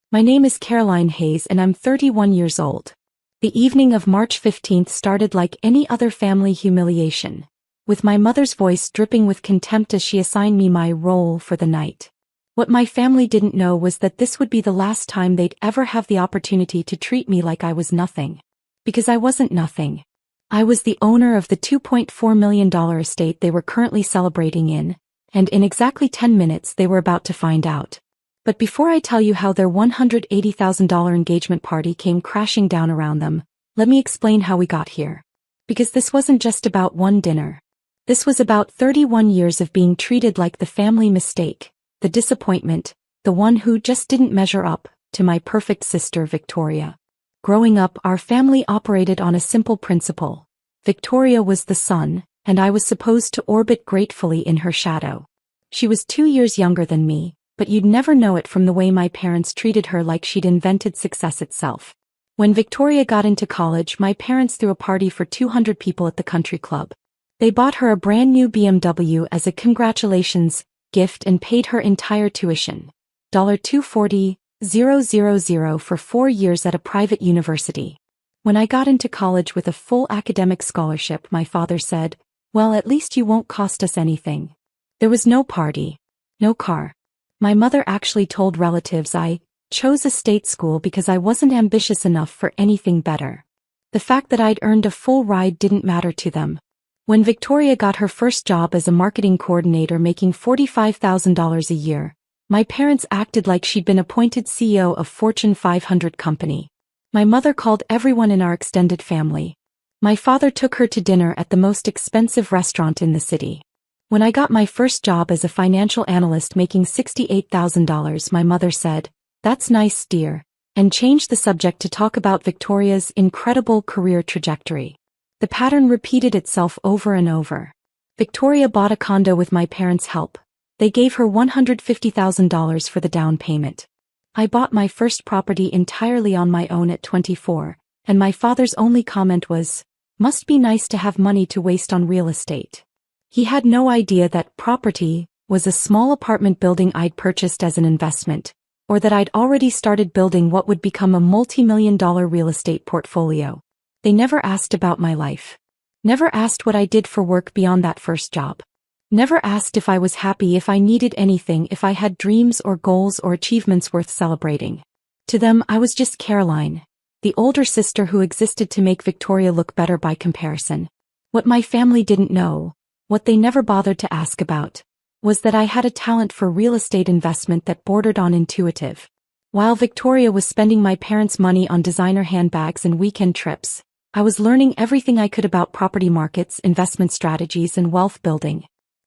My name is Caroline Hayes and I'm 31 years old. The evening of March 15th started like any other family humiliation, with my mother's voice dripping with contempt as she assigned me my role for the night. What my family didn't know was that this would be the last time they'd ever have the opportunity to treat me like I was nothing. Because I wasn't nothing. I was the owner of the $2.4 million estate they were currently celebrating in, and in exactly 10 minutes they were about to find out. But before I tell you how their $180,000 engagement party came crashing down around them, let me explain how we got here. Because this wasn't just about one dinner. This was about 31 years of being treated like the family mistake, the disappointment, the one who just didn't measure up to my perfect sister Victoria. Growing up, our family operated on a simple principle. Victoria was the sun, and I was supposed to orbit gratefully in her shadow. She was 2 years younger than me, but you'd never know it from the way my parents treated her like she'd invented success itself. When Victoria got into college, my parents threw a party for 200 people at the country club. They bought her a brand new BMW as a congratulations gift and paid her entire tuition, $240,000 for 4 years at a private university. When I got into college with a full academic scholarship, my father said, "Well, at least you won't cost us anything." There was no party, no car. My mother actually told relatives I chose a state school because I wasn't ambitious enough for anything better. The fact that I'd earned a full ride didn't matter to them. When Victoria got her first job as a marketing coordinator making $45,000 a year, my parents acted like she'd been appointed CEO of Fortune 500 company. My mother called everyone in our extended family. My father took her to dinner at the most expensive restaurant in the city. When I got my first job as a financial analyst making $68,000, my mother said, "That's nice, dear," and changed the subject to talk about Victoria's incredible career trajectory. The pattern repeated itself over and over. Victoria bought a condo with my parents' help. They gave her $150,000 for the down payment. I bought my first property entirely on my own at 24, and my father's only comment was, "Must be nice to have money to waste on real estate." He had no idea that property was a small apartment building I'd purchased as an investment, or that I'd already started building what would become a multi-million-dollar real estate portfolio. They never asked about my life. Never asked what I did for work beyond that first job. Never asked if I was happy, if I needed anything, if I had dreams or goals or achievements worth celebrating. To them, I was just Caroline, the older sister who existed to make Victoria look better by comparison. What my family didn't know, what they never bothered to ask about, was that I had a talent for real estate investment that bordered on intuitive. While Victoria was spending my parents' money on designer handbags and weekend trips, I was learning everything I could about property markets, investment strategies, and wealth building.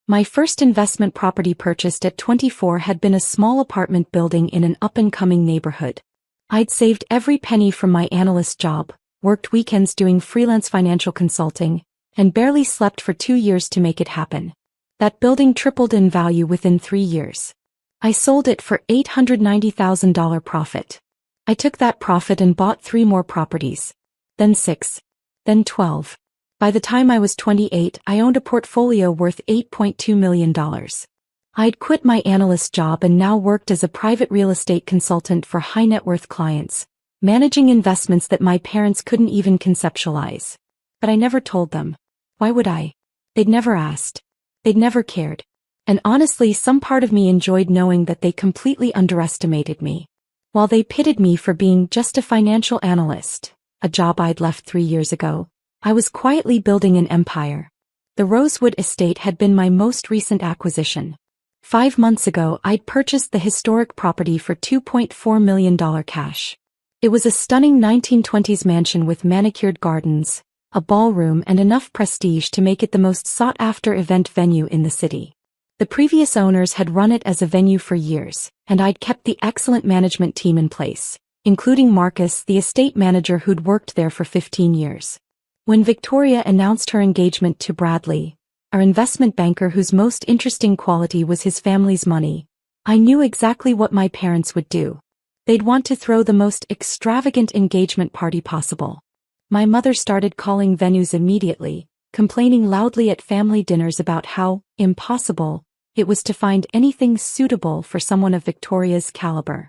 My first investment property purchased at 24 had been a small apartment building in an up-and-coming neighborhood. I'd saved every penny from my analyst job, worked weekends doing freelance financial consulting, and barely slept for 2 years to make it happen. That building tripled in value within 3 years. I sold it for $890,000 profit. I took that profit and bought 3 more properties. Then 6. Then 12. By the time I was 28, I owned a portfolio worth $8.2 million. I'd quit my analyst job and now worked as a private real estate consultant for high-net-worth clients, managing investments that my parents couldn't even conceptualize. But I never told them. Why would I? They'd never asked. They'd never cared. And honestly, some part of me enjoyed knowing that they completely underestimated me. While they pitted me for being just a financial analyst, a job I'd left 3 years ago, I was quietly building an empire. The Rosewood estate had been my most recent acquisition. 5 months ago, I'd purchased the historic property for $2.4 million cash. It was a stunning 1920s mansion with manicured gardens, a ballroom, and enough prestige to make it the most sought-after event venue in the city. The previous owners had run it as a venue for years, and I'd kept the excellent management team in place, including Marcus, the estate manager who'd worked there for 15 years. When Victoria announced her engagement to Bradley, our investment banker whose most interesting quality was his family's money, I knew exactly what my parents would do. They'd want to throw the most extravagant engagement party possible. My mother started calling venues immediately, complaining loudly at family dinners about how impossible it was to find anything suitable for someone of Victoria's caliber.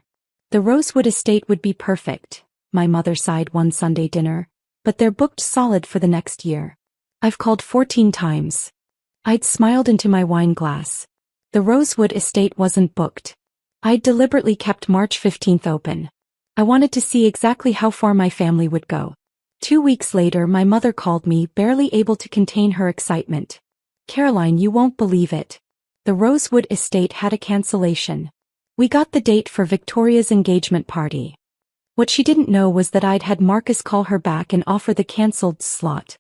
The Rosewood estate would be perfect, my mother sighed one Sunday dinner, but they're booked solid for the next year. I've called 14 times. I'd smiled into my wine glass. The Rosewood estate wasn't booked. I'd deliberately kept March 15th open. I wanted to see exactly how far my family would go. 2 weeks later, my mother called me, barely able to contain her excitement. Caroline, you won't believe it. The Rosewood estate had a cancellation. We got the date for Victoria's engagement party. What she didn't know was that I'd had Marcus call her back and offer the cancelled slot.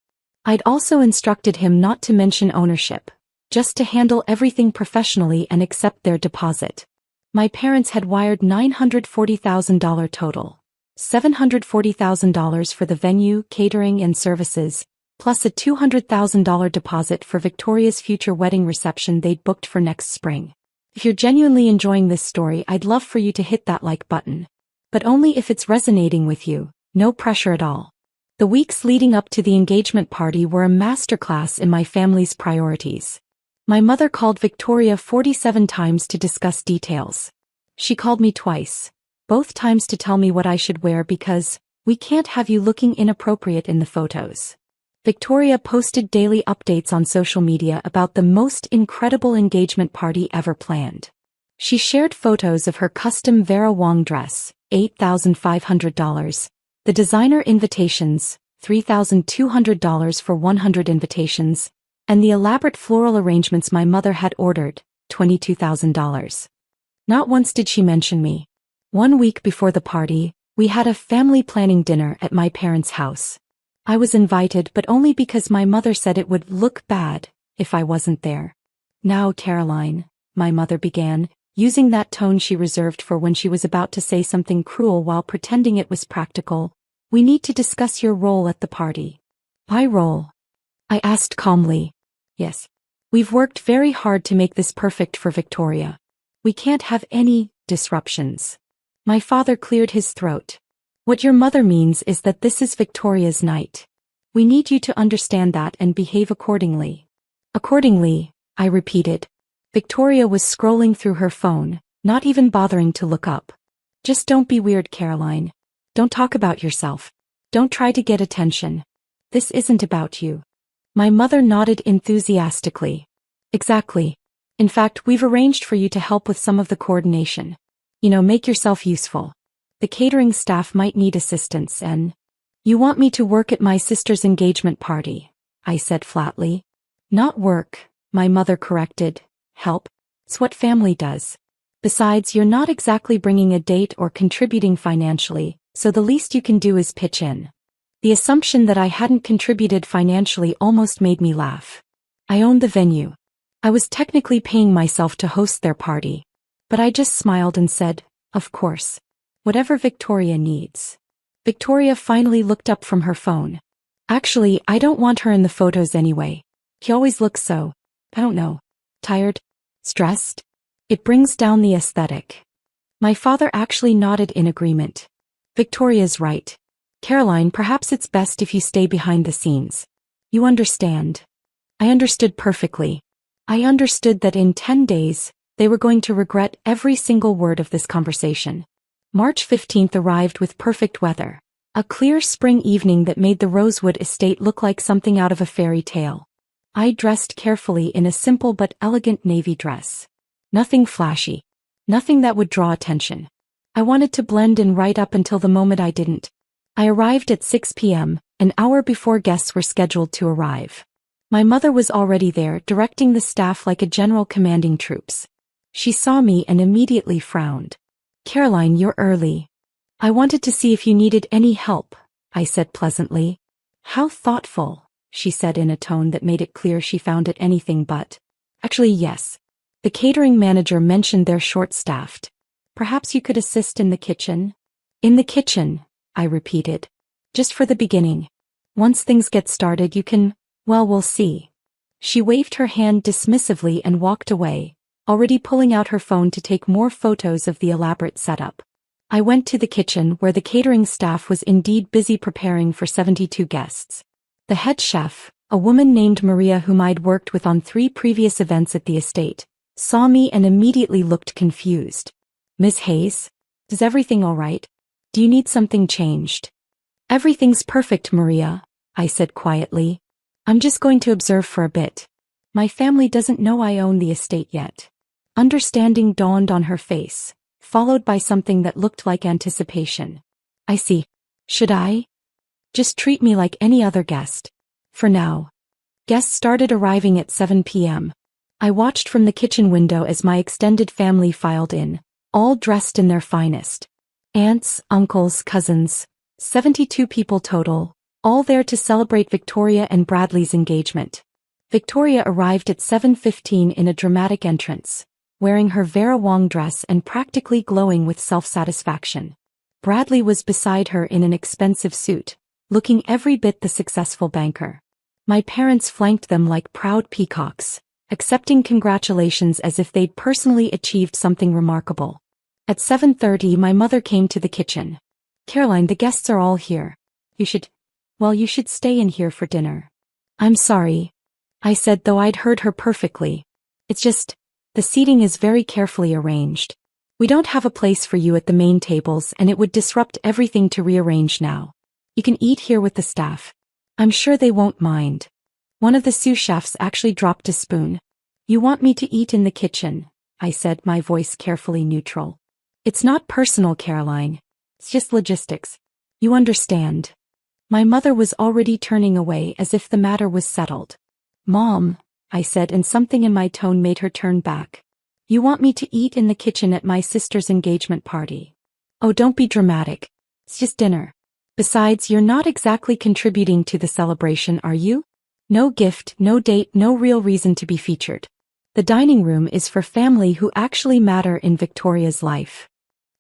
I'd also instructed him not to mention ownership, just to handle everything professionally and accept their deposit. My parents had wired $940,000 total. $740,000 for the venue, catering and services, plus a $200,000 deposit for Victoria's future wedding reception they'd booked for next spring. If you're genuinely enjoying this story, I'd love for you to hit that like button. But only if it's resonating with you, no pressure at all. The weeks leading up to the engagement party were a masterclass in my family's priorities. My mother called Victoria 47 times to discuss details. She called me twice, both times to tell me what I should wear because we can't have you looking inappropriate in the photos. Victoria posted daily updates on social media about the most incredible engagement party ever planned. She shared photos of her custom Vera Wang dress, $8,500, the designer invitations, $3,200 for 100 invitations, and the elaborate floral arrangements my mother had ordered, $22,000. Not once did she mention me. 1 week before the party, we had a family planning dinner at my parents' house. I was invited, but only because my mother said it would look bad if I wasn't there. Now, Caroline, my mother began, using that tone she reserved for when she was about to say something cruel while pretending it was practical, we need to discuss your role at the party. My role? I asked calmly. Yes. We've worked very hard to make this perfect for Victoria. We can't have any disruptions. My father cleared his throat. What your mother means is that this is Victoria's night. We need you to understand that and behave accordingly. Accordingly, I repeated. Victoria was scrolling through her phone, not even bothering to look up. Just don't be weird, Caroline. Don't talk about yourself. Don't try to get attention. This isn't about you. My mother nodded enthusiastically. Exactly. In fact, we've arranged for you to help with some of the coordination. Make yourself useful. The catering staff might need assistance and... You want me to work at my sister's engagement party, I said flatly. Not work, my mother corrected. Help. It's what family does. Besides, you're not exactly bringing a date or contributing financially, so the least you can do is pitch in. The assumption that I hadn't contributed financially almost made me laugh. I owned the venue. I was technically paying myself to host their party. But I just smiled and said, of course. Whatever Victoria needs. Victoria finally looked up from her phone. Actually, I don't want her in the photos anyway. He always looks so, I don't know, tired, stressed. It brings down the aesthetic. My father actually nodded in agreement. Victoria's right. Caroline, perhaps it's best if you stay behind the scenes. You understand. I understood perfectly. I understood that in 10 days, they were going to regret every single word of this conversation. March 15th arrived with perfect weather. A clear spring evening that made the Rosewood estate look like something out of a fairy tale. I dressed carefully in a simple but elegant navy dress. Nothing flashy. Nothing that would draw attention. I wanted to blend in right up until the moment I didn't. I arrived at 6 p.m., an hour before guests were scheduled to arrive. My mother was already there, directing the staff like a general commanding troops. She saw me and immediately frowned. Caroline, you're early. I wanted to see if you needed any help, I said pleasantly. How thoughtful, she said in a tone that made it clear she found it anything but. Actually, yes. The catering manager mentioned they're short-staffed. Perhaps you could assist in the kitchen? In the kitchen, I repeated. Just for the beginning. Once things get started you can, well, we'll see. She waved her hand dismissively and walked away, already pulling out her phone to take more photos of the elaborate setup. I went to the kitchen where the catering staff was indeed busy preparing for 72 guests. The head chef, a woman named Maria whom I'd worked with on 3 previous events at the estate, saw me and immediately looked confused. Miss Hayes? Is everything all right? Do you need something changed? Everything's perfect, Maria, I said quietly. I'm just going to observe for a bit. My family doesn't know I own the estate yet. Understanding dawned on her face, followed by something that looked like anticipation. I see. Should I? Just treat me like any other guest. For now. Guests started arriving at 7 p.m. I watched from the kitchen window as my extended family filed in, all dressed in their finest. Aunts, uncles, cousins, 72 people total, all there to celebrate Victoria and Bradley's engagement. Victoria arrived at 7:15 in a dramatic entrance, wearing her Vera Wang dress and practically glowing with self-satisfaction. Bradley was beside her in an expensive suit, looking every bit the successful banker. My parents flanked them like proud peacocks, accepting congratulations as if they'd personally achieved something remarkable. At 7:30 my mother came to the kitchen. Caroline, the guests are all here. You should stay in here for dinner. I'm sorry, I said, though I'd heard her perfectly. It's just, the seating is very carefully arranged. We don't have a place for you at the main tables and it would disrupt everything to rearrange now. You can eat here with the staff. I'm sure they won't mind. One of the sous chefs actually dropped a spoon. You want me to eat in the kitchen, I said, my voice carefully neutral. It's not personal, Caroline. It's just logistics. You understand. My mother was already turning away as if the matter was settled. Mom, I said, and something in my tone made her turn back. You want me to eat in the kitchen at my sister's engagement party? Oh, don't be dramatic. It's just dinner. Besides, you're not exactly contributing to the celebration, are you? No gift, no date, no real reason to be featured. The dining room is for family who actually matter in Victoria's life.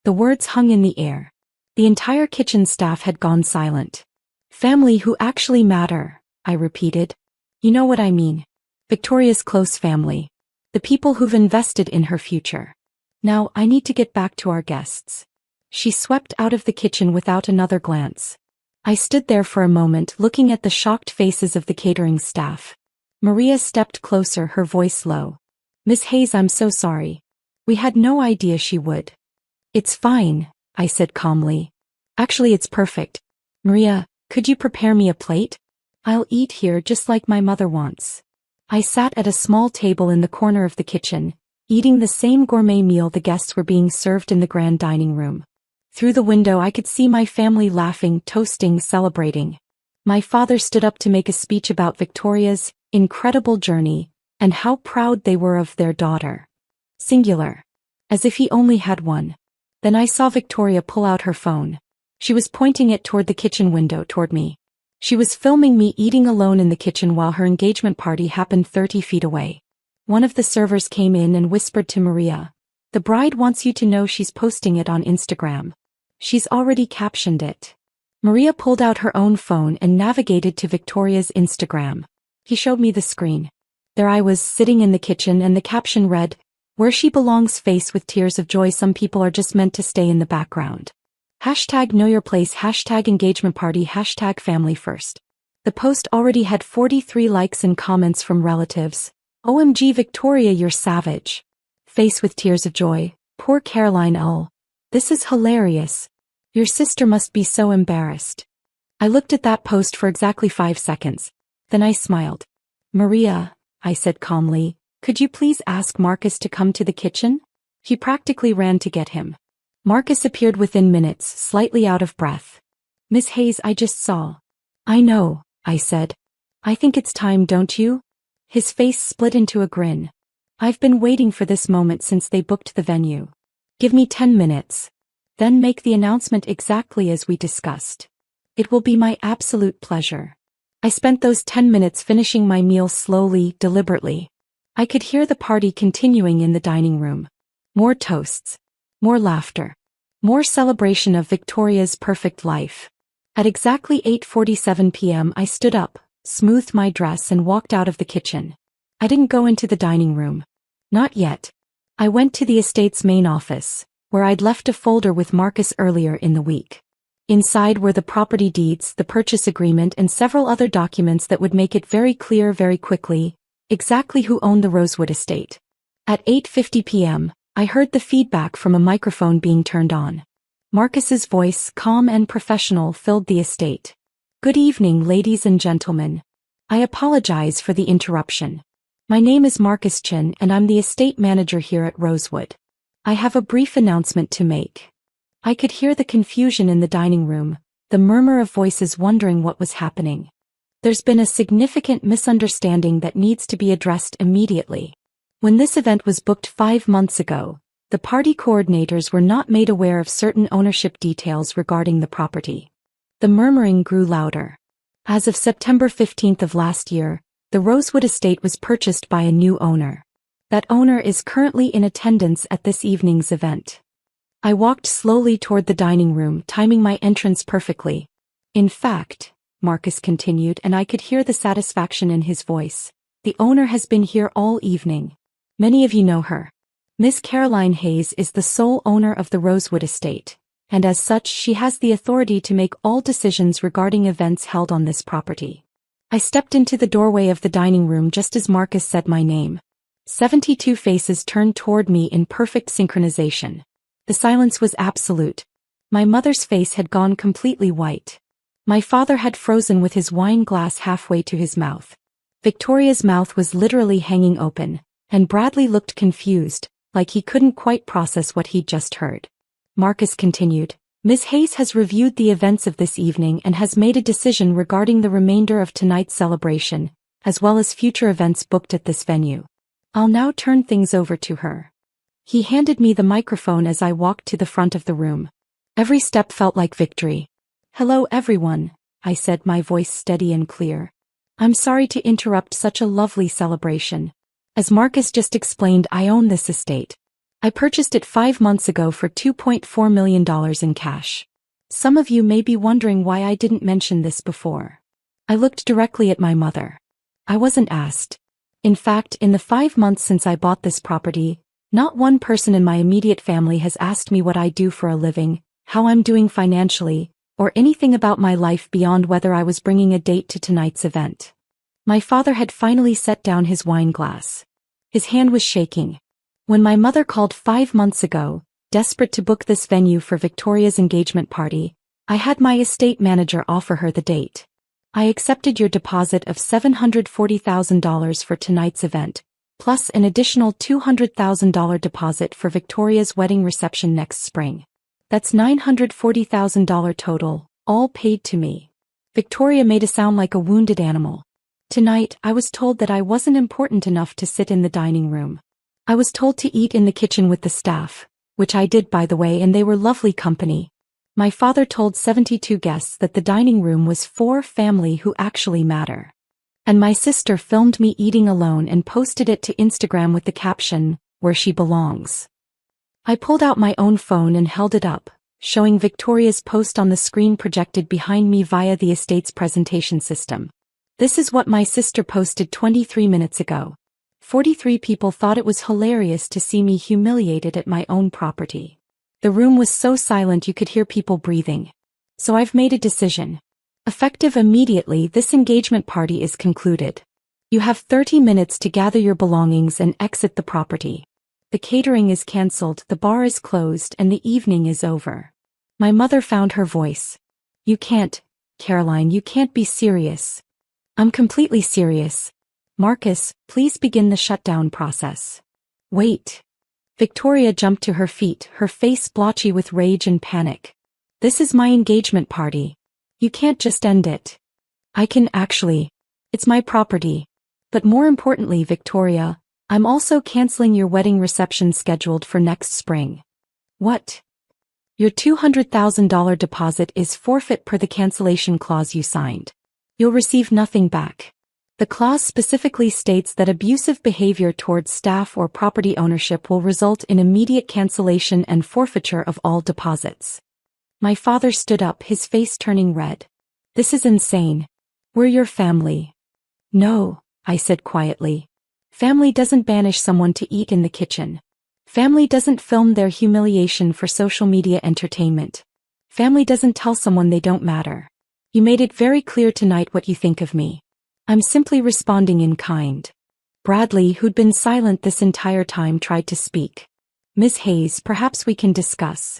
The words hung in the air. The entire kitchen staff had gone silent. Family who actually matter, I repeated. You know what I mean. Victoria's close family. The people who've invested in her future. Now, I need to get back to our guests. She swept out of the kitchen without another glance. I stood there for a moment looking at the shocked faces of the catering staff. Maria stepped closer, her voice low. Miss Hayes, I'm so sorry. We had no idea she would. It's fine, I said calmly. Actually, it's perfect. Maria, could you prepare me a plate? I'll eat here just like my mother wants. I sat at a small table in the corner of the kitchen, eating the same gourmet meal the guests were being served in the grand dining room. Through the window I could see my family laughing, toasting, celebrating. My father stood up to make a speech about Victoria's incredible journey, and how proud they were of their daughter. Singular. As if he only had one. Then I saw Victoria pull out her phone. She was pointing it toward the kitchen window, toward me. She was filming me eating alone in the kitchen while her engagement party happened 30 feet away. One of the servers came in and whispered to Maria, "The bride wants you to know she's posting it on Instagram. She's already captioned it." Maria pulled out her own phone and navigated to Victoria's Instagram. He showed me the screen. There I was, sitting in the kitchen, and the caption read, "Where she belongs," face with tears of joy. Some people are just meant to stay in the background. Hashtag know your place, hashtag engagement party, hashtag family first. The post already had 43 likes and comments from relatives. OMG Victoria, you're savage. Face with tears of joy. Poor Caroline, oh. This is hilarious. Your sister must be so embarrassed. I looked at that post for exactly 5 seconds. Then I smiled. Maria, I said calmly, could you please ask Marcus to come to the kitchen? He practically ran to get him. Marcus appeared within minutes, slightly out of breath. Miss Hayes, I just saw. I know, I said. I think it's time, don't you? His face split into a grin. I've been waiting for this moment since they booked the venue. Give me 10 minutes. Then make the announcement exactly as we discussed. It will be my absolute pleasure. I spent those 10 minutes finishing my meal slowly, deliberately. I could hear the party continuing in the dining room. More toasts. More laughter. More celebration of Victoria's perfect life. At exactly 8:47 p.m. I stood up, smoothed my dress and walked out of the kitchen. I didn't go into the dining room. Not yet. I went to the estate's main office, where I'd left a folder with Marcus earlier in the week. Inside were the property deeds, the purchase agreement and several other documents that would make it very clear very quickly exactly who owned the Rosewood estate. At 8:50 p.m., I heard the feedback from a microphone being turned on. Marcus's voice, calm and professional, filled the estate. "Good evening, ladies and gentlemen. I apologize for the interruption. My name is Marcus Chin and I'm the estate manager here at Rosewood. I have a brief announcement to make." I could hear the confusion in the dining room, the murmur of voices wondering what was happening. "There's been a significant misunderstanding that needs to be addressed immediately. When this event was booked 5 months ago, the party coordinators were not made aware of certain ownership details regarding the property." The murmuring grew louder. As of September 15th of last year, the Rosewood estate was purchased by a new owner. That owner is currently in attendance at this evening's event. I walked slowly toward the dining room, timing my entrance perfectly. "In fact," Marcus continued, and I could hear the satisfaction in his voice, "the owner has been here all evening. Many of you know her. Miss Caroline Hayes is the sole owner of the Rosewood estate, and as such she has the authority to make all decisions regarding events held on this property." I stepped into the doorway of the dining room just as Marcus said my name. 72 faces turned toward me in perfect synchronization. The silence was absolute. My mother's face had gone completely white. My father had frozen with his wine glass halfway to his mouth. Victoria's mouth was literally hanging open, and Bradley looked confused, like he couldn't quite process what he'd just heard. Marcus continued, "Ms. Hayes has reviewed the events of this evening and has made a decision regarding the remainder of tonight's celebration, as well as future events booked at this venue. I'll now turn things over to her." He handed me the microphone as I walked to the front of the room. Every step felt like victory. "Hello everyone," I said, my voice steady and clear. "I'm sorry to interrupt such a lovely celebration. As Marcus just explained, I own this estate. I purchased it 5 months ago for $2.4 million in cash. Some of you may be wondering why I didn't mention this before." I looked directly at my mother. I wasn't asked. In fact, in the 5 months since I bought this property, not one person in my immediate family has asked me what I do for a living, how I'm doing financially, or anything about my life beyond whether I was bringing a date to tonight's event. My father had finally set down his wine glass. His hand was shaking. When my mother called 5 months ago, desperate to book this venue for Victoria's engagement party, I had my estate manager offer her the date. "I accepted your deposit of $740,000 for tonight's event, plus an additional $200,000 deposit for Victoria's wedding reception next spring. That's $940,000 total, all paid to me." Victoria made a sound like a wounded animal. "Tonight, I was told that I wasn't important enough to sit in the dining room. I was told to eat in the kitchen with the staff, which I did by the way, and they were lovely company. My father told 72 guests that the dining room was for family who actually matter. And my sister filmed me eating alone and posted it to Instagram with the caption, 'Where she belongs.'" I pulled out my own phone and held it up, showing Victoria's post on the screen projected behind me via the estate's presentation system. "This is what my sister posted 23 minutes ago. 43 people thought it was hilarious to see me humiliated at my own property." The room was so silent you could hear people breathing. "So I've made a decision. Effective immediately, this engagement party is concluded. You have 30 minutes to gather your belongings and exit the property. The catering is cancelled, the bar is closed, and the evening is over." My mother found her voice. "You can't, Caroline, you can't be serious." "I'm completely serious. Marcus, please begin the shutdown process." "Wait." Victoria jumped to her feet, her face blotchy with rage and panic. "This is my engagement party. You can't just end it." "I can actually. It's my property. But more importantly, Victoria, I'm also canceling your wedding reception scheduled for next spring." "What?" "Your $200,000 deposit is forfeit per the cancellation clause you signed. You'll receive nothing back. The clause specifically states that abusive behavior towards staff or property ownership will result in immediate cancellation and forfeiture of all deposits." My father stood up, his face turning red. "This is insane. We're your family." "No," I said quietly. "Family doesn't banish someone to eat in the kitchen. Family doesn't film their humiliation for social media entertainment. Family doesn't tell someone they don't matter. You made it very clear tonight what you think of me. I'm simply responding in kind." Bradley, who'd been silent this entire time, tried to speak. "Ms. Hayes, perhaps we can discuss."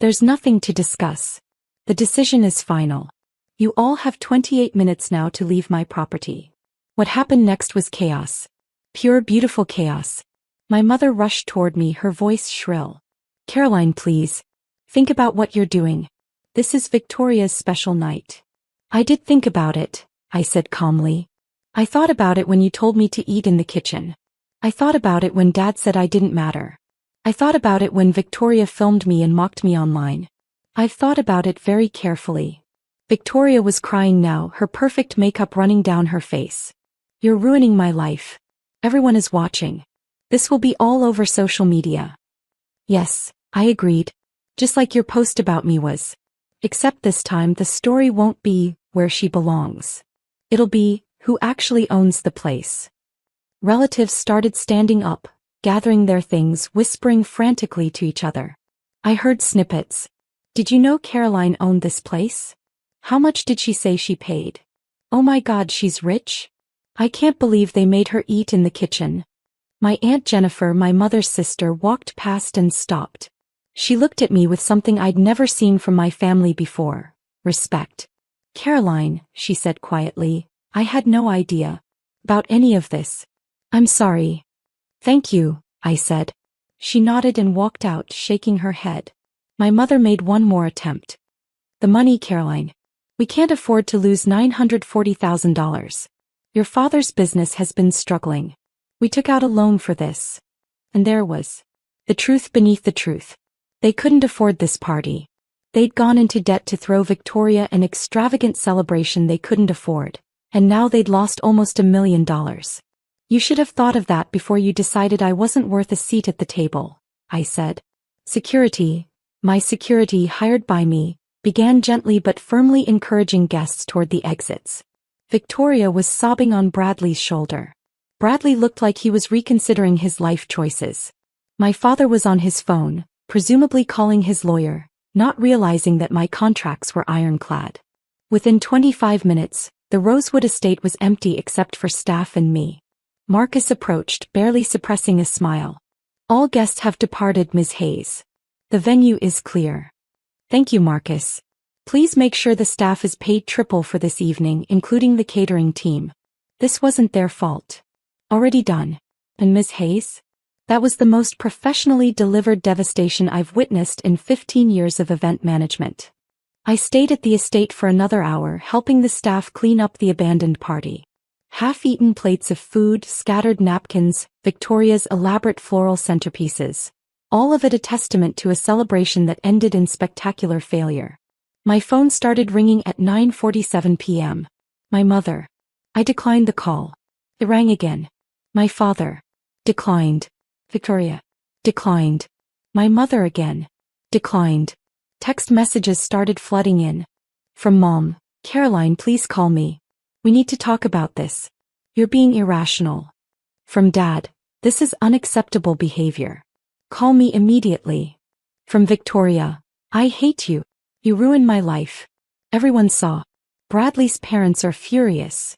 There's nothing to discuss. The decision is final. You all have 28 minutes now to leave my property. What happened next was chaos. Pure beautiful chaos. My mother rushed toward me, her voice shrill. Caroline, please. Think about what you're doing. This is Victoria's special night. I did think about it, I said calmly. I thought about it when you told me to eat in the kitchen. I thought about it when Dad said I didn't matter. I thought about it when Victoria filmed me and mocked me online. I've thought about it very carefully. Victoria was crying now, her perfect makeup running down her face. You're ruining my life. Everyone is watching. This will be all over social media. Yes, I agreed. Just like your post about me was. Except this time the story won't be where she belongs. It'll be who actually owns the place. Relatives started standing up, gathering their things, whispering frantically to each other. I heard snippets. Did you know Caroline owned this place? How much did she say she paid? Oh my God, she's rich? I can't believe they made her eat in the kitchen. My Aunt Jennifer, my mother's sister, walked past and stopped. She looked at me with something I'd never seen from my family before. Respect. Caroline, she said quietly, I had no idea about any of this. I'm sorry. Thank you, I said. She nodded and walked out, shaking her head. My mother made one more attempt. The money, Caroline. We can't afford to lose $940,000. Your father's business has been struggling. We took out a loan for this. And there was the truth beneath the truth. They couldn't afford this party. They'd gone into debt to throw Victoria an extravagant celebration they couldn't afford, and now they'd lost almost $1 million. You should have thought of that before you decided I wasn't worth a seat at the table, I said. Security, my security hired by me, began gently but firmly encouraging guests toward the exits. Victoria was sobbing on Bradley's shoulder. Bradley looked like he was reconsidering his life choices. My father was on his phone, presumably calling his lawyer, not realizing that my contracts were ironclad. Within 25 minutes, the Rosewood estate was empty except for staff and me. Marcus approached, barely suppressing a smile. All guests have departed, Ms. Hayes. The venue is clear. Thank you, Marcus. Please make sure the staff is paid triple for this evening, including the catering team. This wasn't their fault. Already done. And Ms. Hayes? That was the most professionally delivered devastation I've witnessed in 15 years of event management. I stayed at the estate for another hour, helping the staff clean up the abandoned party. Half-eaten plates of food, scattered napkins, Victoria's elaborate floral centerpieces. All of it a testament to a celebration that ended in spectacular failure. My phone started ringing at 9:47 p.m. My mother. I declined the call. It rang again. My father. Declined. Victoria. Declined. My mother again. Declined. Text messages started flooding in. From Mom. Caroline, please call me. We need to talk about this. You're being irrational. From Dad. This is unacceptable behavior. Call me immediately. From Victoria. I hate you. You ruined my life. Everyone saw. Bradley's parents are furious.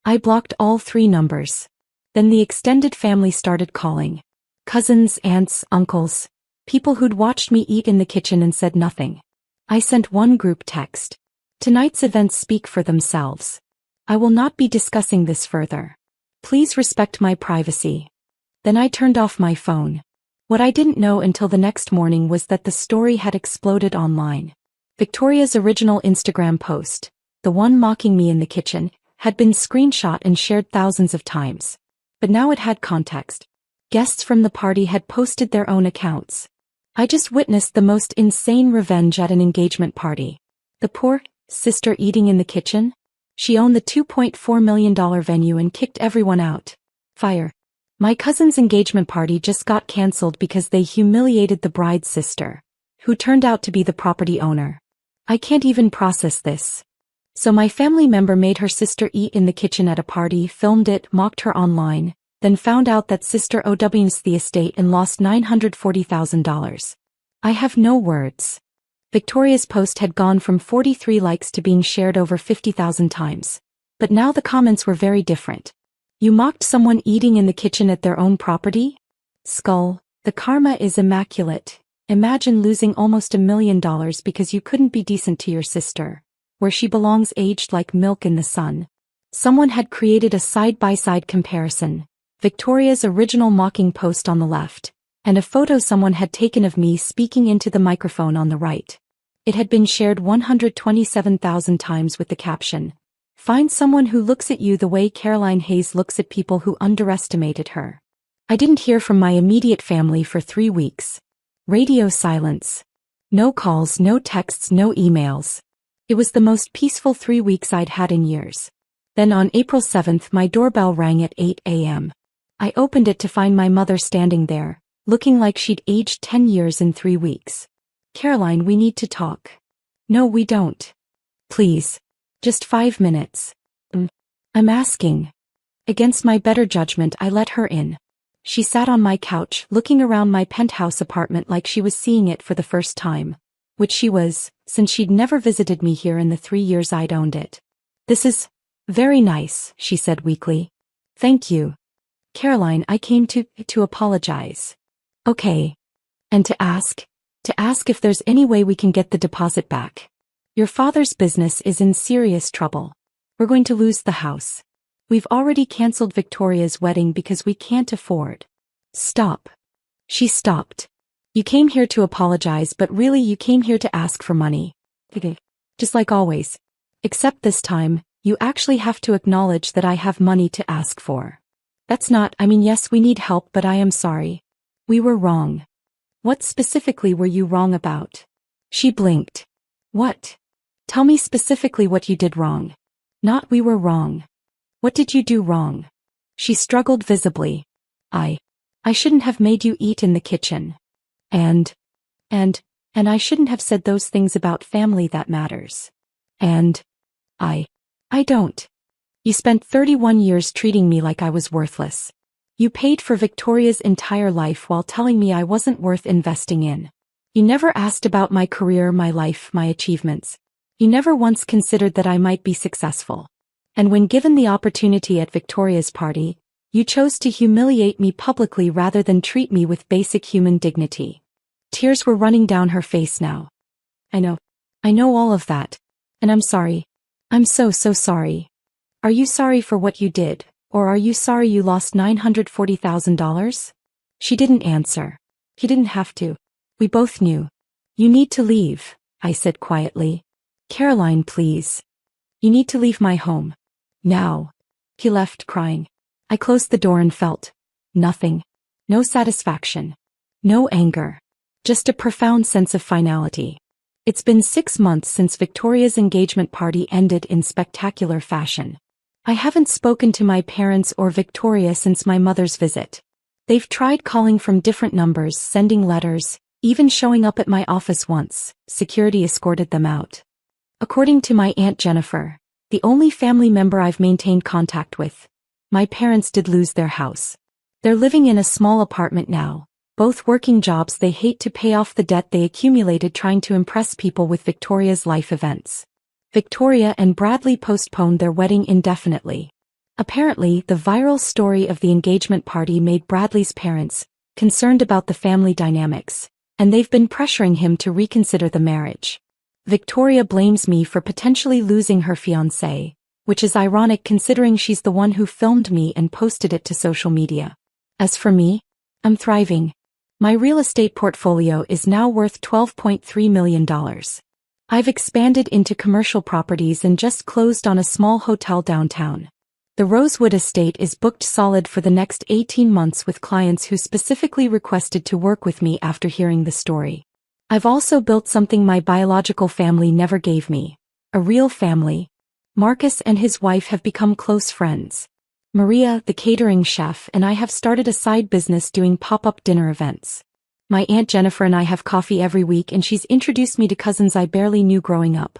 I blocked all 3 numbers. Then the extended family started calling. Cousins, aunts, uncles. People who'd watched me eat in the kitchen and said nothing. I sent one group text. Tonight's events speak for themselves. I will not be discussing this further. Please respect my privacy. Then I turned off my phone. What I didn't know until the next morning was that the story had exploded online. Victoria's original Instagram post, the one mocking me in the kitchen, had been screenshot and shared thousands of times. But now it had context. Guests from the party had posted their own accounts. I just witnessed the most insane revenge at an engagement party. The poor sister eating in the kitchen? She owned the $2.4 million venue and kicked everyone out. Fire. My cousin's engagement party just got cancelled because they humiliated the bride's sister, who turned out to be the property owner. I can't even process this. So my family member made her sister eat in the kitchen at a party, filmed it, mocked her online, then found out that sister OW's the estate and lost $940,000. I have no words. Victoria's post had gone from 43 likes to being shared over 50,000 times. But now the comments were very different. You mocked someone eating in the kitchen at their own property? Skull, the karma is immaculate. Imagine losing almost $1 million because you couldn't be decent to your sister. Where she belongs, aged like milk in the sun. Someone had created a side-by-side comparison. Victoria's original mocking post on the left, and a photo someone had taken of me speaking into the microphone on the right. It had been shared 127,000 times with the caption, "Find someone who looks at you the way Caroline Hayes looks at people who underestimated her." I didn't hear from my immediate family for 3 weeks. Radio silence. No calls, no texts, no emails. It was the most peaceful 3 weeks I'd had in years. Then on April 7th my doorbell rang at 8 a.m. I opened it to find my mother standing there, looking like she'd aged 10 years in 3 weeks. "Caroline, we need to talk." "No, we don't. Please. Just 5 minutes." I'm asking." Against my better judgment I let her in. She sat on my couch, looking around my penthouse apartment like she was seeing it for the first time. Which she was, since she'd never visited me here in the 3 years I'd owned it. "This is very nice," she said weakly. "Thank you. Caroline, I came to apologize." "Okay. And to ask if there's any way we can get the deposit back. Your father's business is in serious trouble. We're going to lose the house. We've already canceled Victoria's wedding because we can't afford." "Stop." She stopped. "You came here to apologize, but really you came here to ask for money. Just like always. Except this time, you actually have to acknowledge that I have money to ask for. That's not, yes, we need help, but I am sorry. We were wrong." "What specifically were you wrong about?" She blinked. "What? Tell me specifically what you did wrong." "Not we were wrong. What did you do wrong?" She struggled visibly. I shouldn't have made you eat in the kitchen. And I shouldn't have said those things about family that matters. And I don't. You spent 31 years treating me like I was worthless. You paid for Victoria's entire life while telling me I wasn't worth investing in. You never asked about my career, my life, my achievements. You never once considered that I might be successful. And when given the opportunity at Victoria's party, you chose to humiliate me publicly rather than treat me with basic human dignity. Tears were running down her face now. I know all of that. And I'm sorry. I'm so sorry. Are you sorry for what you did, or are you sorry you lost $940,000? She didn't answer. He didn't have to. We both knew. You need to leave, I said quietly. Caroline, please. You need to leave my home. Now. He left crying. I closed the door and felt nothing. No satisfaction. No anger. Just a profound sense of finality. It's been 6 months since Victoria's engagement party ended in spectacular fashion. I haven't spoken to my parents or Victoria since my mother's visit. They've tried calling from different numbers, sending letters, even showing up at my office once. Security escorted them out. According to my Aunt Jennifer, the only family member I've maintained contact with, my parents did lose their house. They're living in a small apartment now, both working jobs they hate to pay off the debt they accumulated trying to impress people with Victoria's life events. Victoria and Bradley postponed their wedding indefinitely. Apparently, the viral story of the engagement party made Bradley's parents concerned about the family dynamics, and they've been pressuring him to reconsider the marriage. Victoria blames me for potentially losing her fiancé, which is ironic considering she's the one who filmed me and posted it to social media. As for me, I'm thriving. My real estate portfolio is now worth $12.3 million. I've expanded into commercial properties and just closed on a small hotel downtown. The Rosewood estate is booked solid for the next 18 months with clients who specifically requested to work with me after hearing the story. I've also built something my biological family never gave me. A real family. Marcus and his wife have become close friends. Maria, the catering chef, and I have started a side business doing pop-up dinner events. My Aunt Jennifer and I have coffee every week and she's introduced me to cousins I barely knew growing up.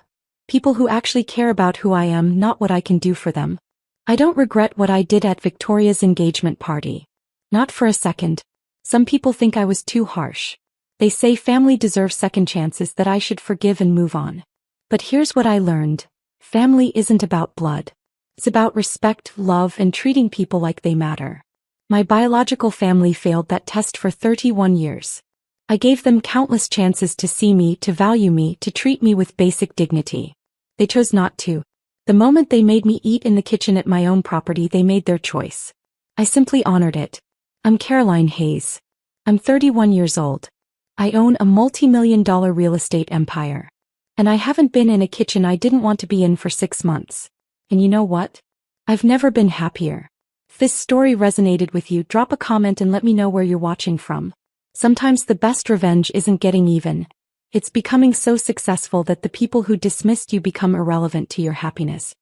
People who actually care about who I am, not what I can do for them. I don't regret what I did at Victoria's engagement party. Not for a second. Some people think I was too harsh. They say family deserves second chances, that I should forgive and move on. But here's what I learned. Family isn't about blood. It's about respect, love, and treating people like they matter. My biological family failed that test for 31 years. I gave them countless chances to see me, to value me, to treat me with basic dignity. They chose not to. The moment they made me eat in the kitchen at my own property, they made their choice. I simply honored it. I'm Caroline Hayes. I'm 31 years old. I own a multi-million-dollar real estate empire. And I haven't been in a kitchen I didn't want to be in for 6 months. And you know what? I've never been happier. If this story resonated with you, drop a comment and let me know where you're watching from. Sometimes the best revenge isn't getting even. It's becoming so successful that the people who dismissed you become irrelevant to your happiness.